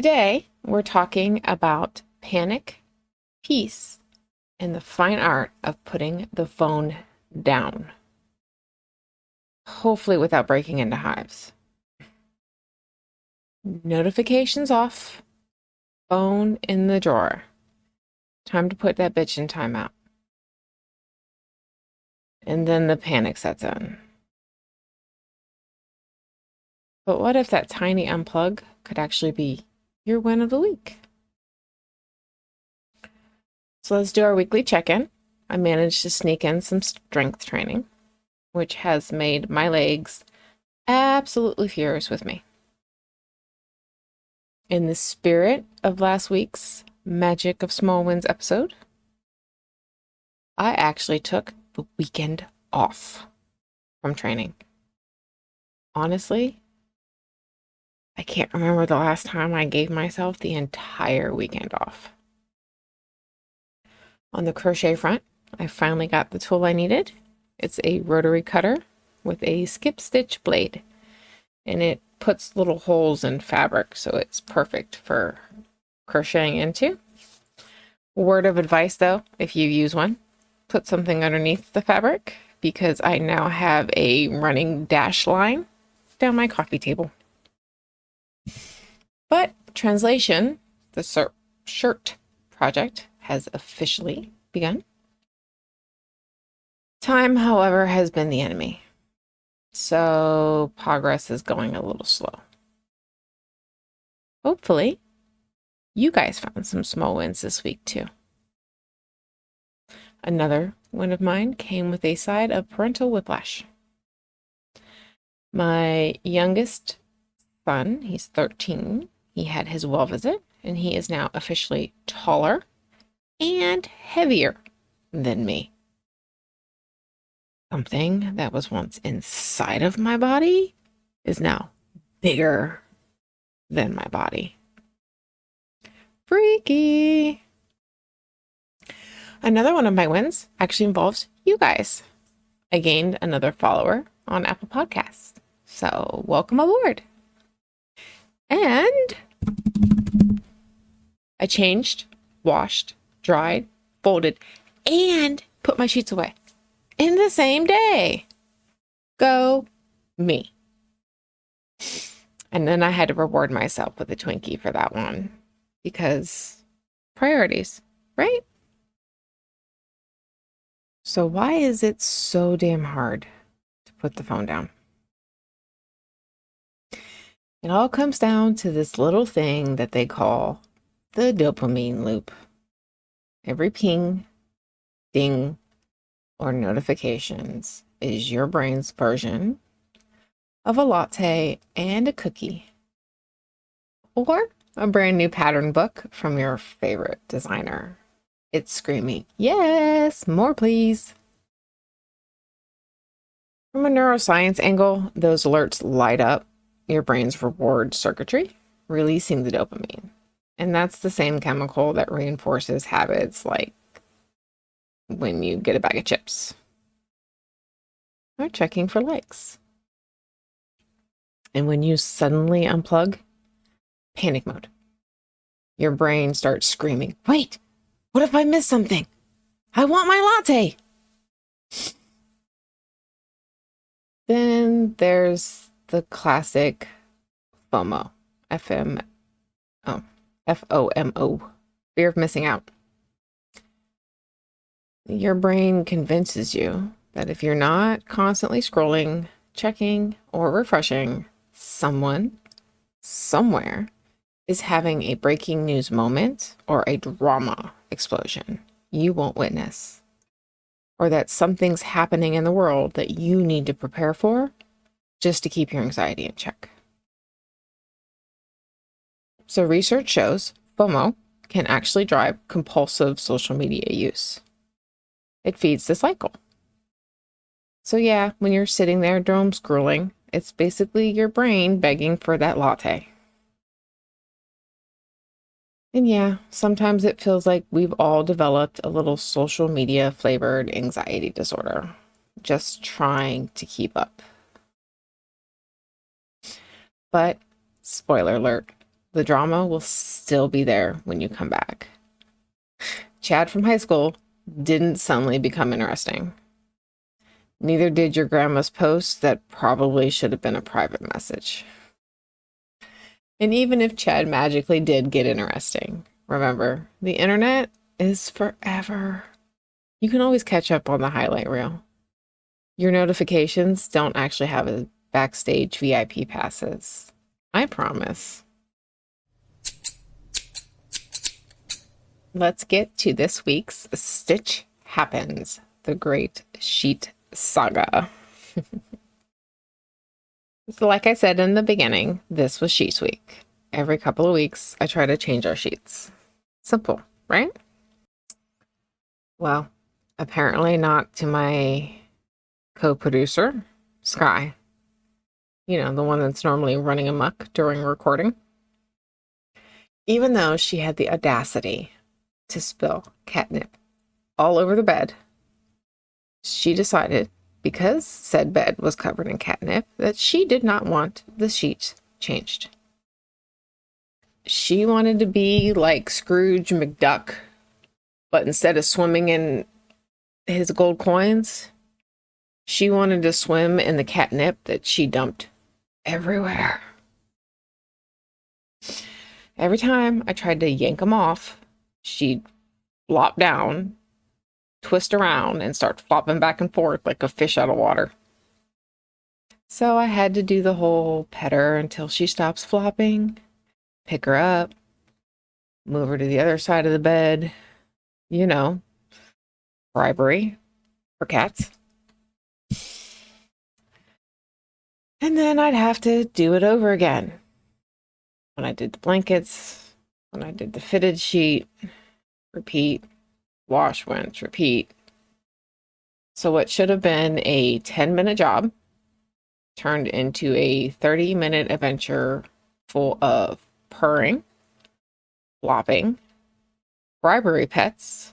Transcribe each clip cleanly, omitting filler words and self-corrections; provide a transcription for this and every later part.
Today, we're talking about panic, peace, and the fine art of putting the phone down. Hopefully without breaking into hives. Notifications off, phone in the drawer. Time to put that bitch in timeout. And then the panic sets in. But what if that tiny unplug could actually be your win of the week? So let's do our weekly check-in. I managed to sneak in some strength training, which has made my legs absolutely furious with me. In the spirit of last week's Magic of Small Wins episode, I actually took the weekend off from training. Honestly, I can't remember the last time I gave myself the entire weekend off. On the crochet front, I finally got the tool I needed. It's a rotary cutter with a skip stitch blade, and it puts little holes in fabric, so it's perfect for crocheting into. Word of advice though, if you use one, put something underneath the fabric, because I now have a running dash line down my coffee table. But translation, the shirt project has officially begun. Time, however, has been the enemy. So progress is going a little slow. Hopefully, you guys found some small wins this week too. Another win of mine came with a side of parental whiplash. My youngest son, he's 13, he had his well visit, and he is now officially taller and heavier than me. Something that was once inside of my body is now bigger than my body. Freaky. Another one of my wins actually involves you guys. I gained another follower on Apple Podcasts, so welcome aboard. And I changed, washed, dried, folded, and put my sheets away in the same day. Go me. And then I had to reward myself with a Twinkie for that one, because priorities, right? So why is it so damn hard to put the phone down? It all comes down to this little thing that they call the dopamine loop. Every ping, ding, or notifications is your brain's version of a latte and a cookie, or a brand new pattern book from your favorite designer. It's screaming, yes, more please. From a neuroscience angle, those alerts light up your brain's reward circuitry, releasing the dopamine. And that's the same chemical that reinforces habits like when you get a bag of chips or checking for likes. And when you suddenly unplug, panic mode. Your brain starts screaming, wait, what if I miss something? I want my latte. Then there's the classic FOMO, FOMO, fear of missing out. Your brain convinces you that if you're not constantly scrolling, checking, or refreshing, someone, somewhere, is having a breaking news moment or a drama explosion you won't witness, or that something's happening in the world that you need to prepare for just to keep your anxiety in check. So research shows FOMO can actually drive compulsive social media use. It feeds the cycle. So yeah, when you're sitting there doom scrolling, it's basically your brain begging for that latte. And yeah, sometimes it feels like we've all developed a little social media flavored anxiety disorder, just trying to keep up. But spoiler alert, the drama will still be there when you come back. Chad from high school didn't suddenly become interesting. Neither did your grandma's post that probably should have been a private message. And even if Chad magically did get interesting, remember, the internet is forever. You can always catch up on the highlight reel. Your notifications don't actually have a backstage VIP passes. I promise. Let's get to this week's Stitch Happens, the Great Sheet Saga. So like I said in the beginning, this was Sheets Week. Every couple of weeks, I try to change our sheets. Simple, right? Well, apparently not to my co-producer, Sky. You know, the one that's normally running amok during recording. Even though she had the audacity to spill catnip all over the bed, she decided, because said bed was covered in catnip, that she did not want the sheets changed. She wanted to be like Scrooge McDuck, but instead of swimming in his gold coins, she wanted to swim in the catnip that she dumped everywhere. Every time I tried to yank them off, she'd flop down, twist around, and start flopping back and forth like a fish out of water. So I had to do the whole pet her until she stops flopping, pick her up, move her to the other side of the bed. You know, bribery for cats. And then I'd have to do it over again. When I did the blankets, when I did the fitted sheet, repeat, wash, rinse, repeat. So what should have been a 10-minute job turned into a 30-minute adventure full of purring, flopping, bribery pets,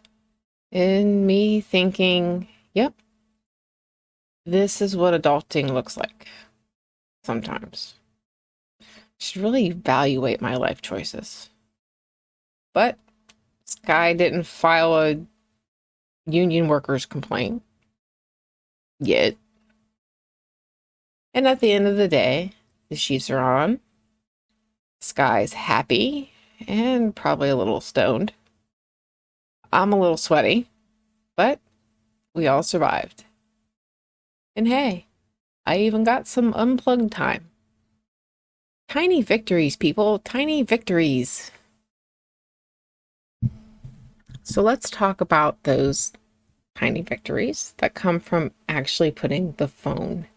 and me thinking, yep, this is what adulting looks like sometimes. I should really evaluate my life choices. But Sky didn't file a union workers complaint yet. And at the end of the day, the sheets are on. Sky's happy and probably a little stoned. I'm a little sweaty, but we all survived. And hey, I even got some unplugged time. Tiny victories, people. Tiny victories. So let's talk about those tiny victories that come from actually putting the phone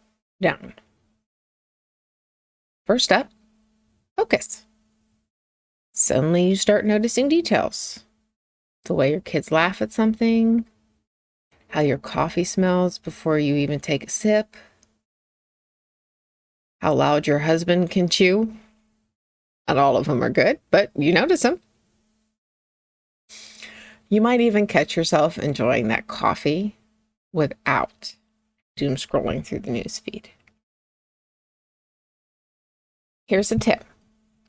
down. First up, focus. Suddenly you start noticing details. The way your kids laugh at something, how your coffee smells before you even take a sip, how loud your husband can chew. Not all of them are good, but you notice them. You might even catch yourself enjoying that coffee without doom scrolling through the news feed. Here's a tip.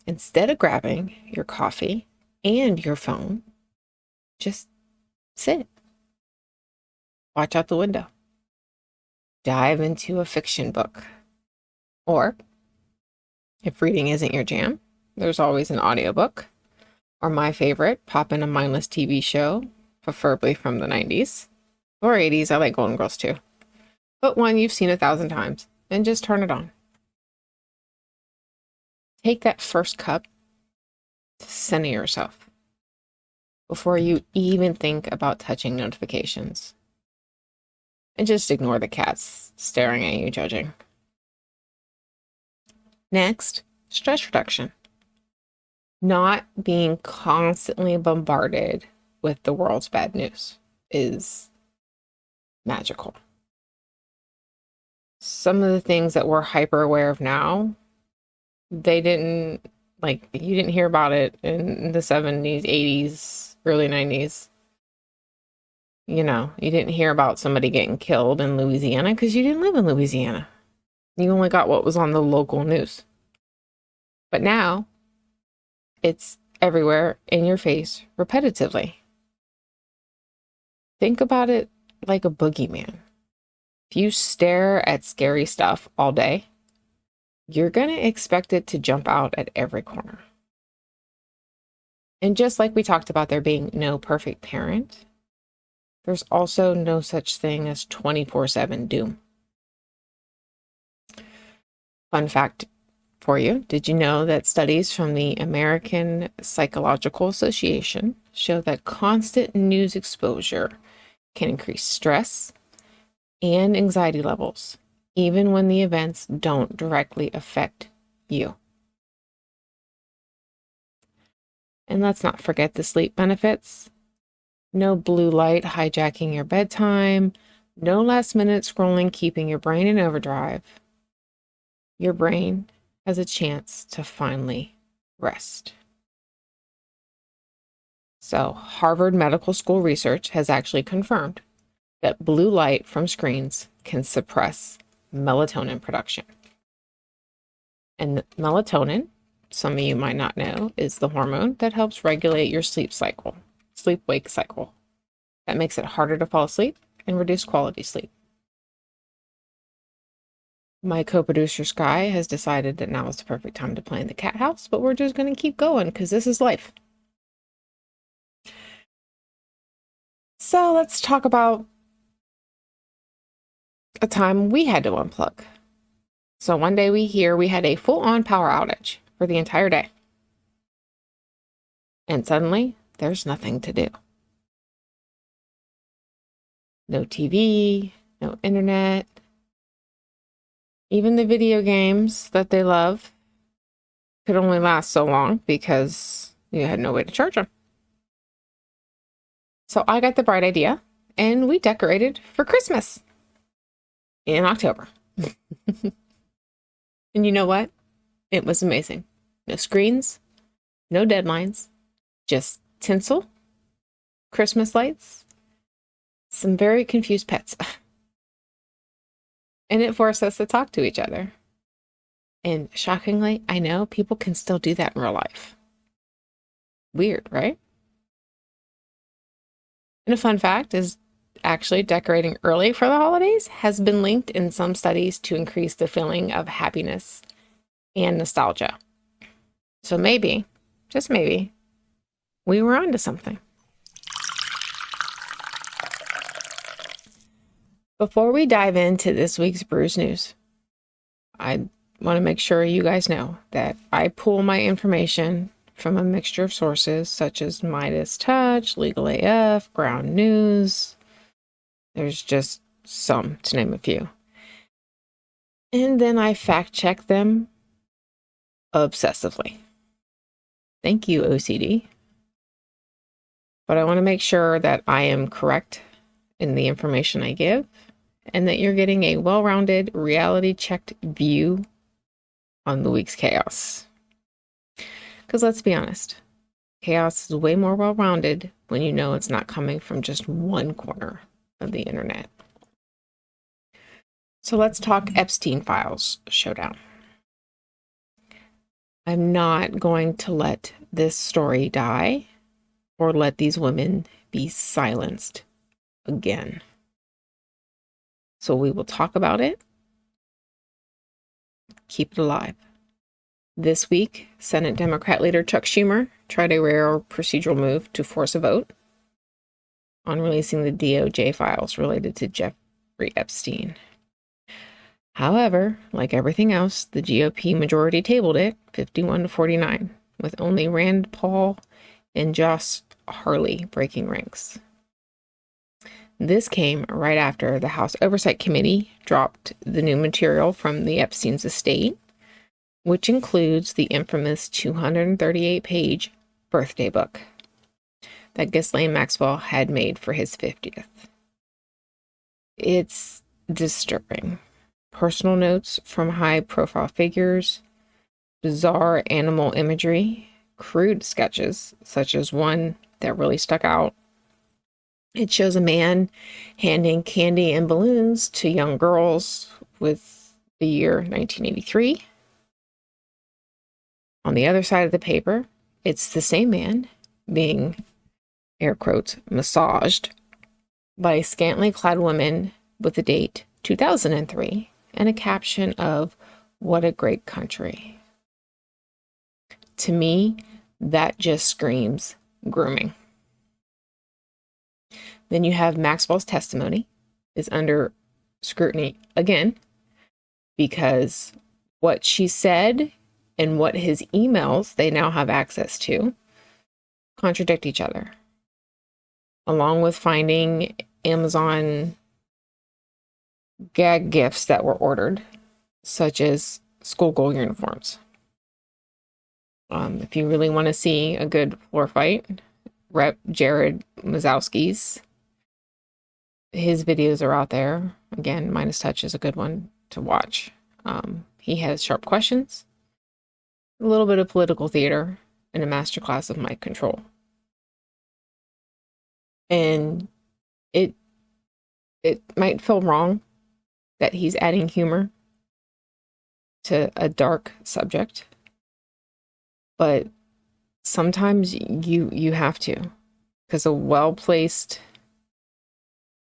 Instead of grabbing your coffee and your phone, just sit. Watch out the window. Dive into a fiction book. Or, if reading isn't your jam, there's always an audiobook. Or my favorite, pop in a mindless TV show, preferably from the 90s. Or 80s, I like Golden Girls too. But one you've seen 1,000 times, and just turn it on. Take that first cup to center yourself before you even think about touching notifications. And just ignore the cats staring at you, judging. Next, stress reduction. Not being constantly bombarded with the world's bad news is magical. Some of the things that we're hyper aware of now, you didn't hear about it in the 70s, 80s, early 90s. You didn't hear about somebody getting killed in Louisiana because you didn't live in Louisiana. You only got what was on the local news. But now, It's everywhere in your face repetitively. Think about it like a boogeyman. If you stare at scary stuff all day, you're going to expect it to jump out at every corner. And just like we talked about there being no perfect parent, there's also no such thing as 24/7 doom. Fun fact for you, did you know that studies from the American Psychological Association show that constant news exposure can increase stress and anxiety levels, even when the events don't directly affect you? And let's not forget the sleep benefits. No blue light hijacking your bedtime, no last minute scrolling keeping your brain in overdrive. Your brain has a chance to finally rest. So, Harvard Medical School research has actually confirmed that blue light from screens can suppress melatonin production. And melatonin, some of you might not know, is the hormone that helps regulate your sleep-wake cycle. That makes it harder to fall asleep and reduce quality sleep. My co-producer Sky has decided that now is the perfect time to play in the cat house, but we're just going to keep going because this is life. So let's talk about a time we had to unplug. So one day we had a full-on power outage for the entire day. And suddenly, there's nothing to do. No TV, no internet. Even the video games that they love could only last so long because you had no way to charge them. So I got the bright idea, and we decorated for Christmas in October. And you know what? It was amazing. No screens, no deadlines, just tinsel, Christmas lights, some very confused pets. And it forced us to talk to each other. And shockingly, I know people can still do that in real life. Weird, right? And a fun fact is actually decorating early for the holidays has been linked in some studies to increase the feeling of happiness and nostalgia. So maybe, just maybe, we were onto something. Before we dive into this week's Brews News, I want to make sure you guys know that I pull my information from a mixture of sources such as Midas Touch, Legal AF, Ground News. There's just some, to name a few. And then I fact check them obsessively. Thank you, OCD. But I want to make sure that I am correct in the information I give and that you're getting a well-rounded, reality-checked view on the week's chaos. Because let's be honest, chaos is way more well-rounded when you know it's not coming from just one corner of the internet. So let's talk Epstein Files showdown. I'm not going to let this story die or let these women be silenced again. So we will talk about it, keep it alive. This week, Senate Democrat leader Chuck Schumer tried a rare procedural move to force a vote on releasing the DOJ files related to Jeffrey Epstein. However, like everything else, the GOP majority tabled it 51-49, with only Rand Paul and Josh Hawley breaking ranks. This came right after the House Oversight Committee dropped the new material from the Epstein's estate, which includes the infamous 238-page birthday book that Ghislaine Maxwell had made for his 50th. It's disturbing. Personal notes from high-profile figures, bizarre animal imagery, crude sketches, such as one that really stuck out. It shows a man handing candy and balloons to young girls with the year 1983. On the other side of the paper, it's the same man being, air quotes, massaged by a scantily clad woman with the date 2003 and a caption of, "What a great country." To me, that just screams grooming. Then you have Maxwell's testimony is under scrutiny again, because what she said and what his emails they now have access to contradict each other, along with finding Amazon gag gifts that were ordered, such as schoolgirl uniforms. If you really want to see a good floor fight, Rep Jared Mazowski's, his videos are out there. Again, Minus Touch is a good one to watch. He has sharp questions, a little bit of political theater, and a masterclass of mic control. And it might feel wrong that he's adding humor to a dark subject, but sometimes you have to, because a well-placed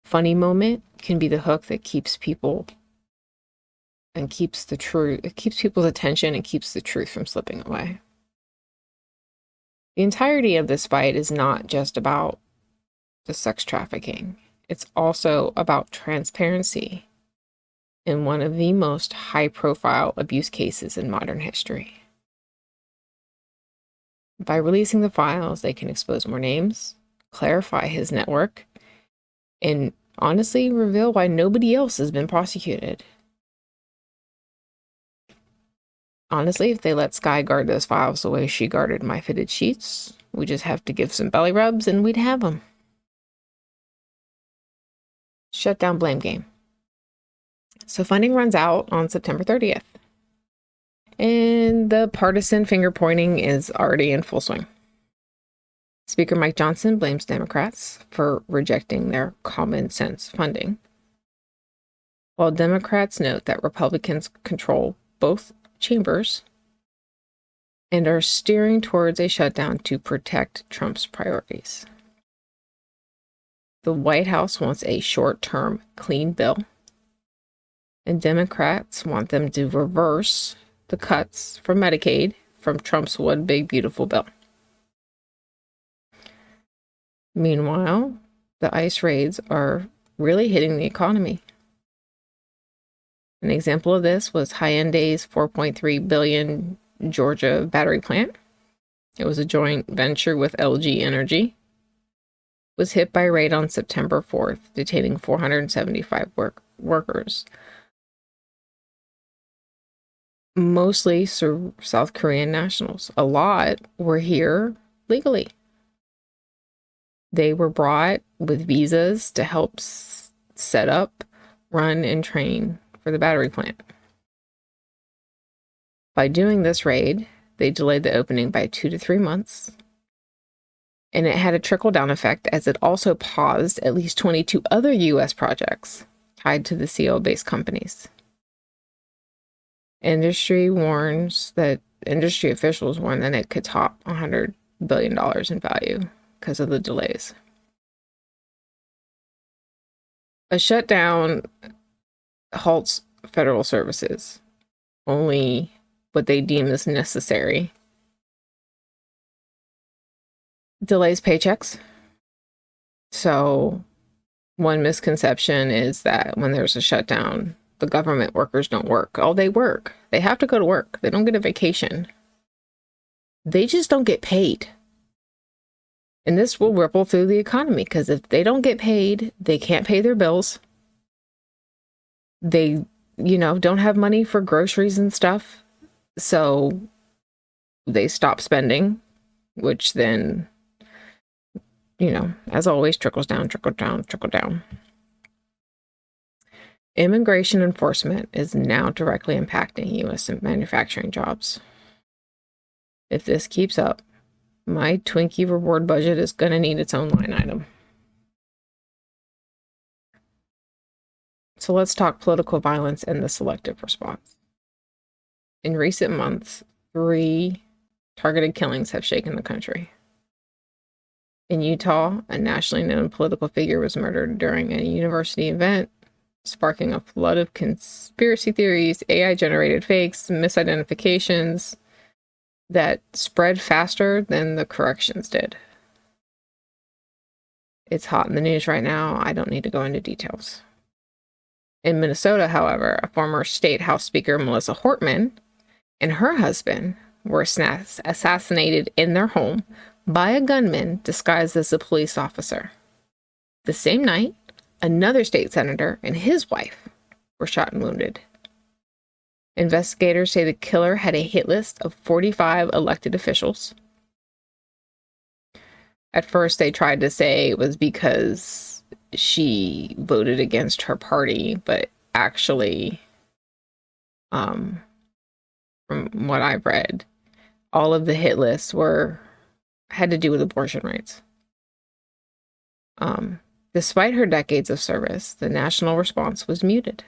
funny moment can be the hook that keeps people and keeps the truth, it keeps people's attention and keeps the truth from slipping away. The entirety of this fight is not just about the sex trafficking. It's also about transparency in one of the most high-profile abuse cases in modern history. By releasing the files, they can expose more names, clarify his network, and honestly reveal why nobody else has been prosecuted. Honestly, if they let Sky guard those files the way she guarded my fitted sheets, we just have to give some belly rubs and we'd have them. Shutdown blame game. So funding runs out on September 30th. And the partisan finger pointing is already in full swing. Speaker Mike Johnson blames Democrats for rejecting their common sense funding, while Democrats note that Republicans control both chambers and are steering towards a shutdown to protect Trump's priorities. The White House wants a short-term clean bill, and Democrats want them to reverse the cuts for Medicaid from Trump's one big beautiful bill. Meanwhile, the ICE raids are really hitting the economy. An example of this was Hyundai's $4.3 billion Georgia battery plant. It was a joint venture with LG Energy. Was hit by a raid on September 4th, detaining 475 workers. Mostly South Korean nationals. A lot were here legally. They were brought with visas to help set up, run, and train for the battery plant. By doing this raid, they delayed the opening by 2 to 3 months, and it had a trickle-down effect as it also paused at least 22 other U.S. projects tied to the Seoul-based companies. Industry officials warn that it could top $100 billion in value because of the delays. A shutdown halts federal services, only what they deem as necessary. Delays paychecks. So one misconception is that when there's a shutdown, the government workers don't work. Oh, they work. They have to go to work. They don't get a vacation. They just don't get paid. And this will ripple through the economy, because if they don't get paid, they can't pay their bills. They, don't have money for groceries and stuff. So they stop spending, which then, as always, trickles down, trickle down, trickle down. Immigration enforcement is now directly impacting U.S. manufacturing jobs. If this keeps up, my Twinkie reward budget is going to need its own line item. So let's talk political violence and the selective response. In recent months, 3 Targeted killings have shaken the country. In Utah, a nationally known political figure was murdered during a university event, sparking a flood of conspiracy theories, AI-generated fakes, misidentifications that spread faster than the corrections did. It's hot in the news right now. I don't need to go into details. In Minnesota, however, a former state House Speaker, Melissa Hortman, and her husband were assassinated in their home by a gunman disguised as a police officer. The same night, another state senator and his wife were shot and wounded. Investigators say the killer had a hit list of 45 elected officials. At first, they tried to say it was because she voted against her party, but actually, from what I've read, all of the hit lists had to do with abortion rights. Despite her decades of service, the national response was muted.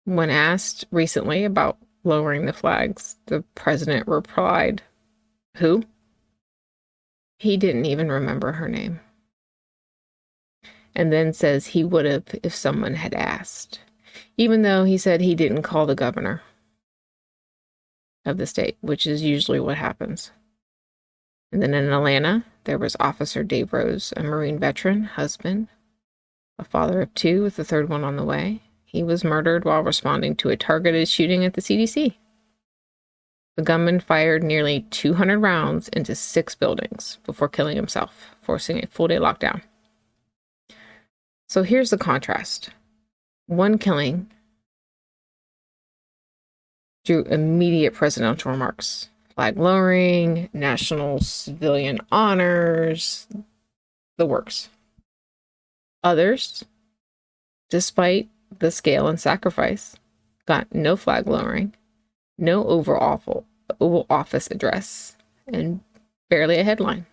When asked recently about lowering the flags, the president replied, "Who?" He didn't even remember her name. And then says he would have if someone had asked, even though he said he didn't call the governor of the state, which is usually what happens. And then in Atlanta, there was Officer Dave Rose, a Marine veteran, husband, a father of two with the third one on the way. He was murdered while responding to a targeted shooting at the CDC. The gunman fired nearly 200 rounds into 6 buildings before killing himself, forcing a full-day lockdown. So here's the contrast. One killing drew immediate presidential remarks. Flag lowering, national civilian honors, the works. Others, despite the scale and sacrifice, got no flag lowering, no Oval Office address, and barely a headline.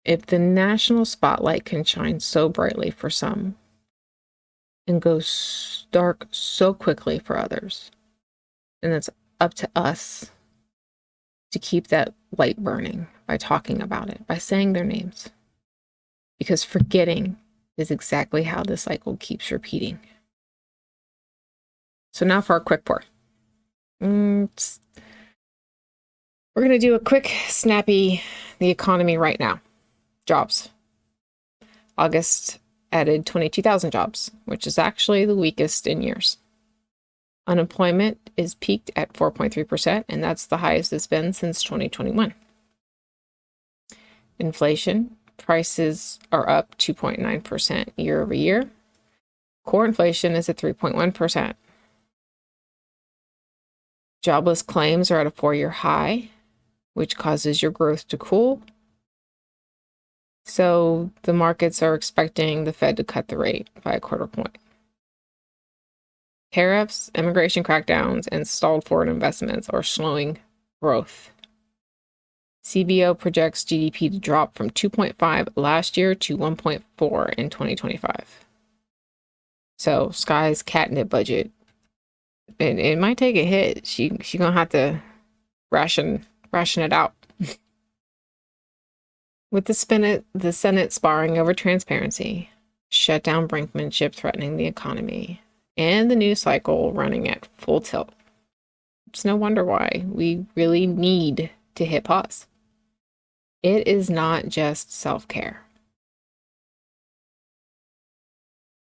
If the national spotlight can shine so brightly for some and go dark so quickly for others, then it's up to us to keep that light burning by talking about it, by saying their names. Because forgetting is exactly how the cycle keeps repeating. So now for our quick pour. We're going to do a quick, snappy, the economy right now. Jobs. August added 22,000 jobs, which is actually the weakest in years. Unemployment is peaked at 4.3%, and that's the highest it's been since 2021. Inflation, prices are up 2.9% year over year. Core inflation is at 3.1%. Jobless claims are at a 4-year high, which causes your growth to cool. So the markets are expecting the Fed to cut the rate by a quarter point. Tariffs, immigration crackdowns, and stalled foreign investments are slowing growth. CBO projects GDP to drop from 2.5 last year to 1.4 in 2025. So Sky's catnip budget, it might take a hit. She gonna have to ration it out. With the Senate sparring over transparency, shutdown brinkmanship threatening the economy, and the news cycle running at full tilt, it's no wonder why we really need to hit pause. It is not just self-care.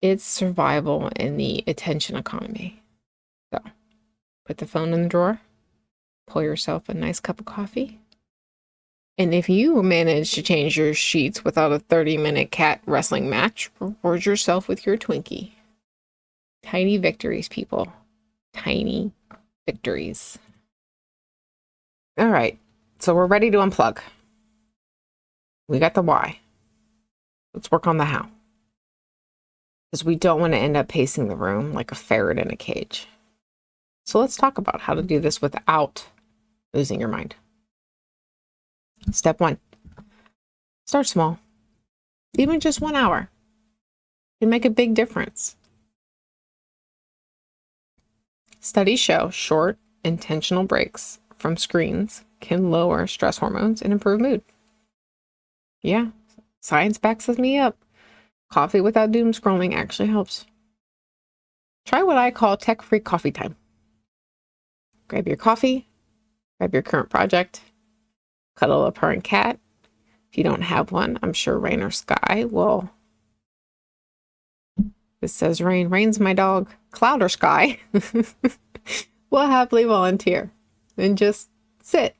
It's survival in the attention economy. So, put the phone in the drawer, pour yourself a nice cup of coffee, and if you manage to change your sheets without a 30-minute cat wrestling match, reward yourself with your Twinkie. Tiny victories, people. Tiny victories. All right, so we're ready to unplug. We got the why. Let's work on the how. Because we don't want to end up pacing the room like a ferret in a cage. So let's talk about how to do this without losing your mind. Step 1. Start small. Even just 1 hour can make a big difference. Studies show short, intentional breaks from screens can lower stress hormones and improve mood. Yeah, science backs me up. Coffee without doom scrolling actually helps. Try what I call tech-free coffee time. Grab your coffee, grab your current project, cuddle a purring cat. If you don't have one, I'm sure Rain or Sky will. This says Rain. Rain's my dog. Cloud or Sky will happily volunteer and just sit.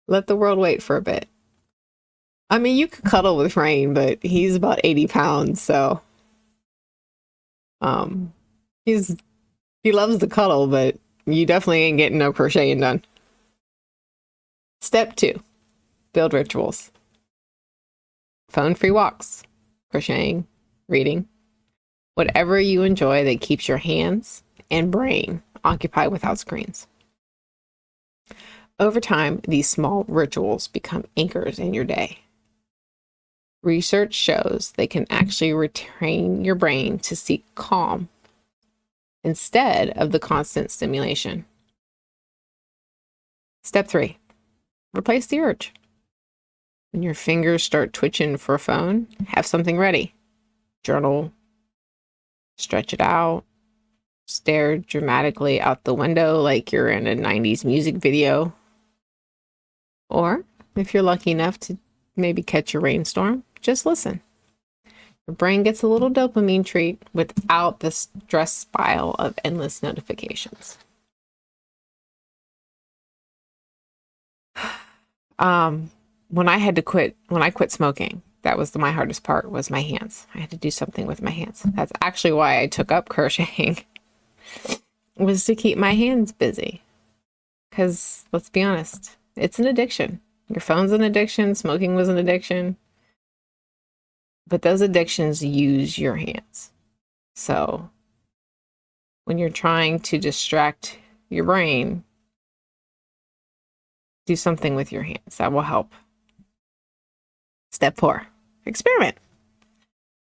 Let the world wait for a bit. I mean, you could cuddle with Rain, but he's about 80 pounds, so he loves the cuddle, but you definitely ain't getting no crocheting done. Step 2, build rituals. Phone-free walks, crocheting, reading, whatever you enjoy that keeps your hands and brain occupied without screens. Over time, these small rituals become anchors in your day. Research shows they can actually retrain your brain to seek calm instead of the constant stimulation. Step 3, replace the urge. When your fingers start twitching for a phone, have something ready. Journal, stretch it out, stare dramatically out the window like you're in a 90s music video. Or, if you're lucky enough to maybe catch a rainstorm, just listen. Your brain gets a little dopamine treat without the stress spiral of endless notifications. When I quit smoking, that was my hardest part, was my hands. I had to do something with my hands. That's actually why I took up crocheting, was to keep my hands busy. Because let's be honest, it's an addiction. Your phone's an addiction. Smoking was an addiction. But those addictions use your hands. So when you're trying to distract your brain, do something with your hands. That will help. Step 4, experiment.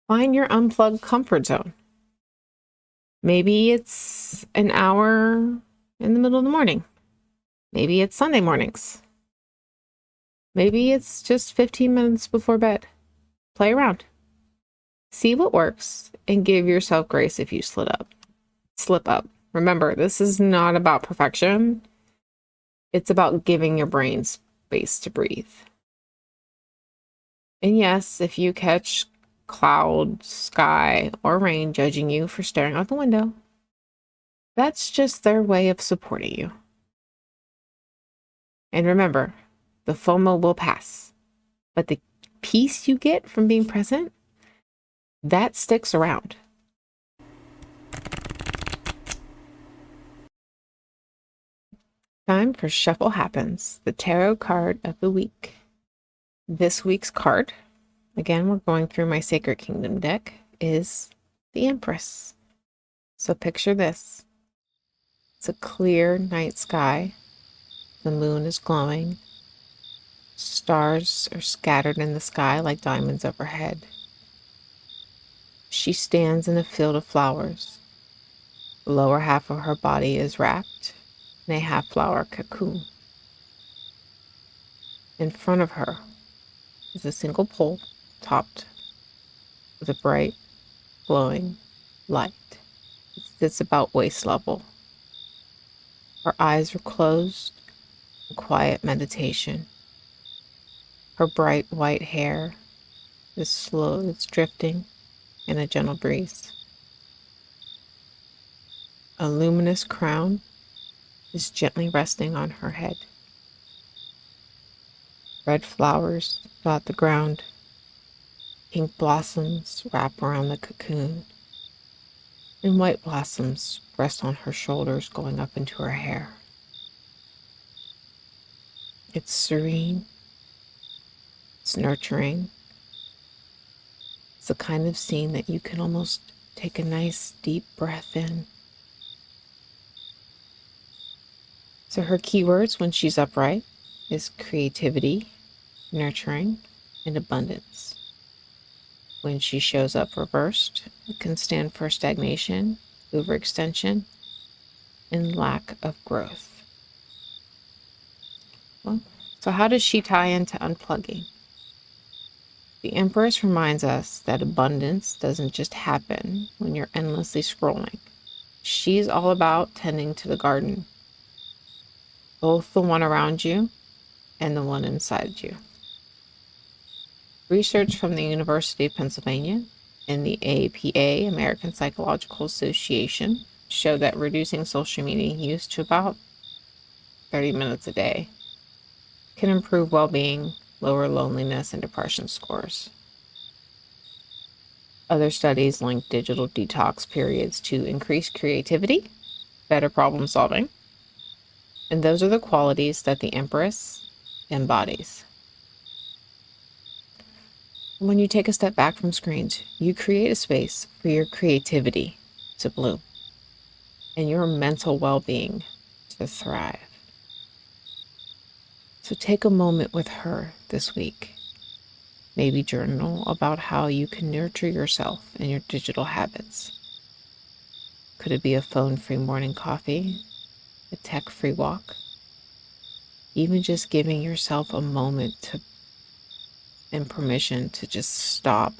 Find your unplugged comfort zone. Maybe it's an hour in the middle of the morning. Maybe it's Sunday mornings. Maybe it's just 15 minutes before bed. Play around. See what works and give yourself grace if you slip up. Remember, this is not about perfection. It's about giving your brain space to breathe. And yes, if you catch cloud, sky, or rain judging you for staring out the window, that's just their way of supporting you. And remember, the FOMO will pass, but the peace you get from being present, that sticks around. Time for Shuffle Happens, the tarot card of the week. This week's card, again, we're going through my Sacred Kingdom deck, is the Empress. So picture this. It's a clear night sky. The moon is glowing. Stars are scattered in the sky like diamonds overhead. She stands in a field of flowers. The lower half of her body is wrapped in a half-flower cocoon. In front of her is a single pole topped with a bright, glowing light. It sits about waist level. Her eyes are closed in quiet meditation. Her bright white hair is it's drifting in a gentle breeze. A luminous crown is gently resting on her head. Red flowers dot the ground. Pink blossoms wrap around the cocoon. And white blossoms rest on her shoulders, going up into her hair. It's serene. It's nurturing. It's the kind of scene that you can almost take a nice deep breath in. So her keywords when she's upright is creativity, nurturing, and abundance. When she shows up reversed, it can stand for stagnation, overextension, and lack of growth. Well, so how does she tie into unplugging? The Empress reminds us that abundance doesn't just happen when you're endlessly scrolling. She's all about tending to the garden, both the one around you and the one inside you. Research from the University of Pennsylvania and the APA, American Psychological Association, show that reducing social media use to about 30 minutes a day can improve well-being, lower loneliness, and depression scores. Other studies link digital detox periods to increased creativity, better problem solving, and those are the qualities that the Empress embodies. When you take a step back from screens, you create a space for your creativity to bloom and your mental well-being to thrive. So take a moment with her this week. Maybe journal about how you can nurture yourself and your digital habits. Could it be a phone-free morning coffee, a tech-free walk? Even just giving yourself a moment and permission to just stop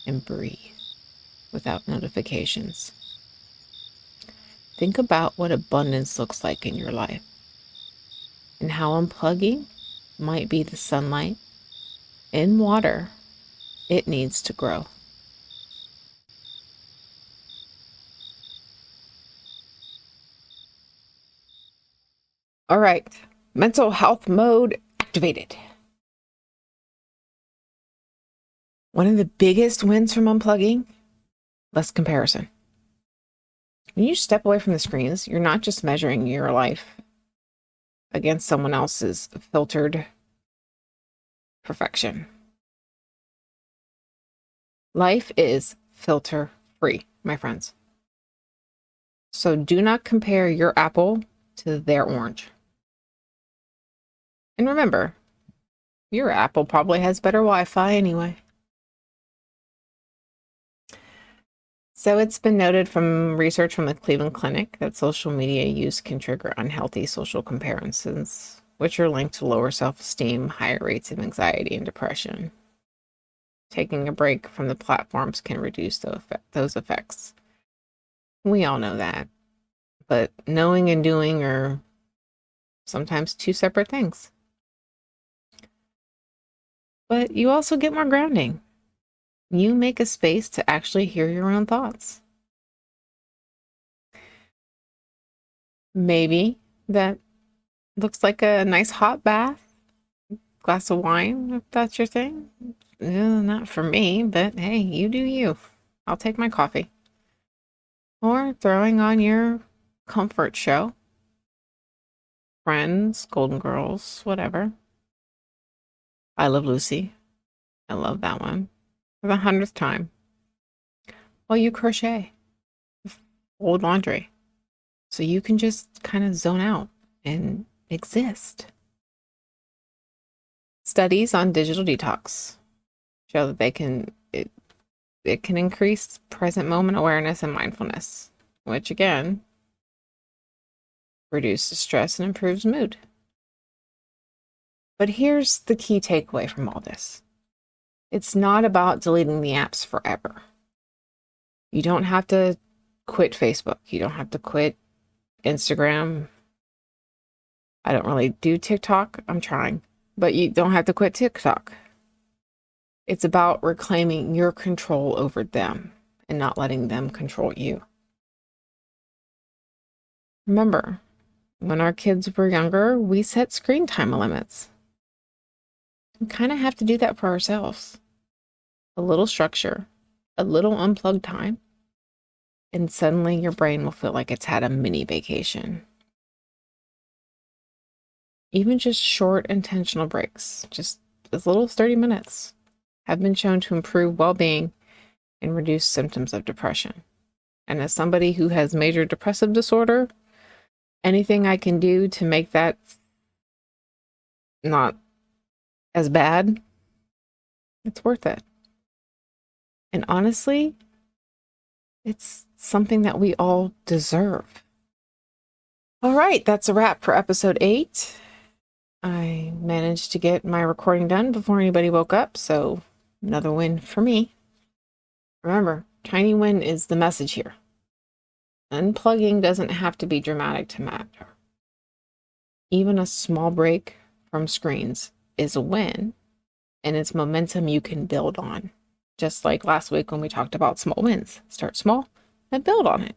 and breathe without notifications. Think about what abundance looks like in your life and how unplugging might be the sunlight and water it needs to grow. All right, mental health mode activated. One of the biggest wins from unplugging, less comparison. When you step away from the screens, you're not just measuring your life against someone else's filtered perfection. Life is filter free, my friends. So do not compare your apple to their orange. And remember, your apple probably has better Wi-Fi anyway. So it's been noted from research from the Cleveland Clinic that social media use can trigger unhealthy social comparisons, which are linked to lower self-esteem, higher rates of anxiety and depression. Taking a break from the platforms can reduce those effects. We all know that. But knowing and doing are sometimes two separate things. But you also get more grounding. You make a space to actually hear your own thoughts. Maybe that looks like a nice hot bath, glass of wine, if that's your thing. Not for me, but hey, you do you. I'll take my coffee. Or throwing on your comfort show. Friends, Golden Girls, whatever. I Love Lucy. I love that one. For the 100th time. While you crochet. Fold laundry. So you can just kind of zone out and exist. Studies on digital detox show that it can increase present moment awareness and mindfulness, which again reduces stress and improves mood. But here's the key takeaway from all this. It's not about deleting the apps forever. You don't have to quit Facebook. You don't have to quit Instagram. I don't really do TikTok. I'm trying. But you don't have to quit TikTok. It's about reclaiming your control over them and not letting them control you. Remember, when our kids were younger, we set screen time limits. We kind of have to do that for ourselves. A little structure, a little unplugged time, and suddenly your brain will feel like it's had a mini vacation. Even just short intentional breaks, just as little as 30 minutes, have been shown to improve well-being and reduce symptoms of depression. And as somebody who has major depressive disorder, anything I can do to make that not as bad, it's worth it. And honestly, it's something that we all deserve. All right, that's a wrap for episode 8. I managed to get my recording done before anybody woke up, so another win for me. Remember, tiny win is the message here. Unplugging doesn't have to be dramatic to matter. Even a small break from screens is a win, and it's momentum you can build on. Just like last week when we talked about small wins. Start small and build on it.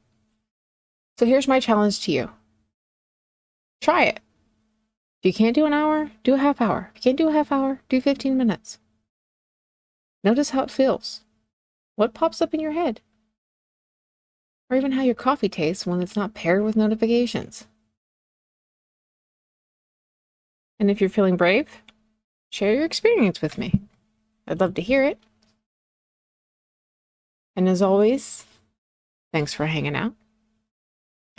So here's my challenge to you. Try it. If you can't do an hour, do a half hour. If you can't do a half hour, do 15 minutes. Notice how it feels. What pops up in your head? Or even how your coffee tastes when it's not paired with notifications. And if you're feeling brave, share your experience with me. I'd love to hear it. And as always, thanks for hanging out.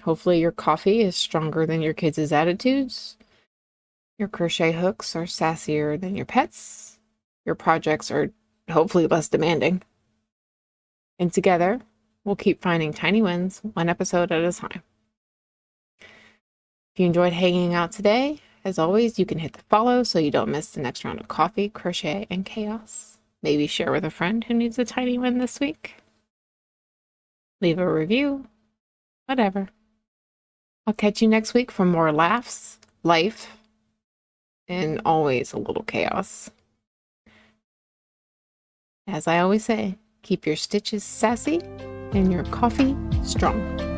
Hopefully your coffee is stronger than your kids' attitudes. Your crochet hooks are sassier than your pets. Your projects are hopefully less demanding. And together, we'll keep finding tiny wins, one episode at a time. If you enjoyed hanging out today, as always, you can hit the follow so you don't miss the next round of coffee, crochet, and chaos. Maybe share with a friend who needs a tiny win this week. Leave a review. Whatever. I'll catch you next week for more laughs, life, and always a little chaos. As I always say, keep your stitches sassy and your coffee strong.